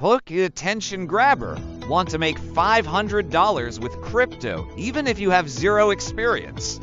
Hook attention grabber. Want to make $500 with crypto even if you have zero experience?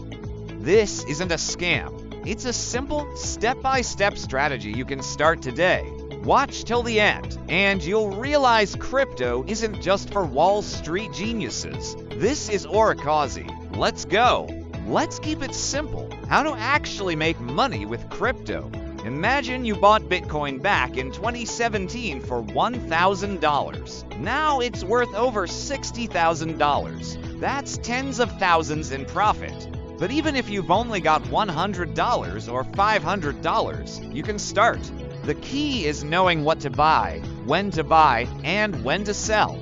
This isn't a scam. It's a simple, step-by-step strategy you can start today. Watch till the end, and you'll realize crypto isn't just for Wall Street geniuses. This is Aurokaze. Let's go. Let's keep it simple. How to actually make money with crypto. Imagine you bought Bitcoin back in 2017 for $1,000. Now it's worth over $60,000. That's tens of thousands in profit. But even if you've only got $100 or $500, you can start. The key is knowing what to buy, and when to sell.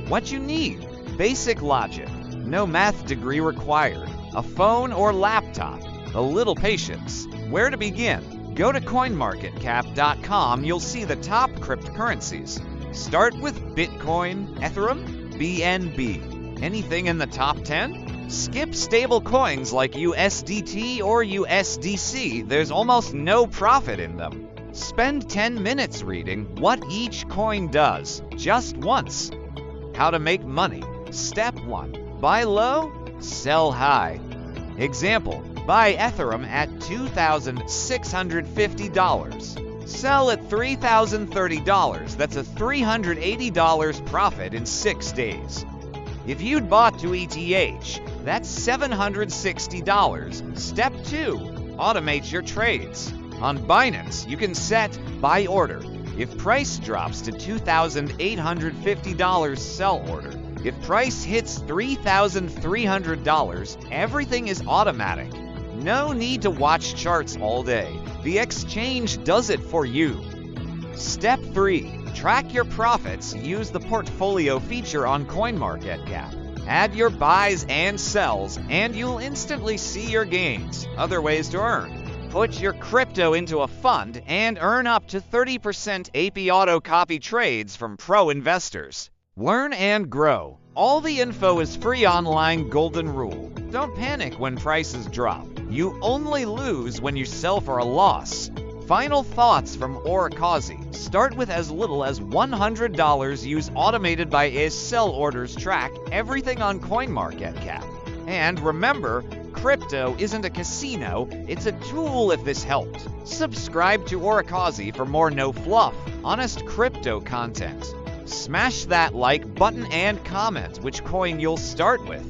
What you need: basic logic, no math degree required, a phone or laptop, a little patience. Where to begin? Go to coinmarketcap.com. You'll see the top cryptocurrencies. Start with Bitcoin, Ethereum, BNB. Anything in the top 10? Skip stable coins like USDT or USDC. There's almost no profit in them. Spend 10 minutes reading what each coin does, just once. How to make money. Step 1. Buy low, sell high. Example: buy Ethereum at $2,650. Sell at $3,030. That's a $380 profit in 6 days. If you'd bought to ETH, that's $760. Step 2. Automate your trades. On Binance, you can set buy order. If price drops to $2,850, sell order. If price hits $3,300, everything is automatic. No need to watch charts all day. The exchange does it for you. Step 3. Track your profits. Use the portfolio feature on CoinMarketCap. Add your buys and sells, and you'll instantly see your gains. Other ways to earn: put your crypto into a fund and earn up to 30% AP auto copy trades from pro investors. Learn and grow. All the info is free online. Golden rule: don't panic when prices drop. You only lose when you sell for a loss. Final thoughts from Aurokaze. Start with as little as $100. Use automated buy as sell orders. Track everything on CoinMarketCap. And remember, crypto isn't a casino, it's a tool. If this helped, subscribe to Aurokaze for more no-fluff, honest crypto content. Smash that like button and comment which coin you'll start with.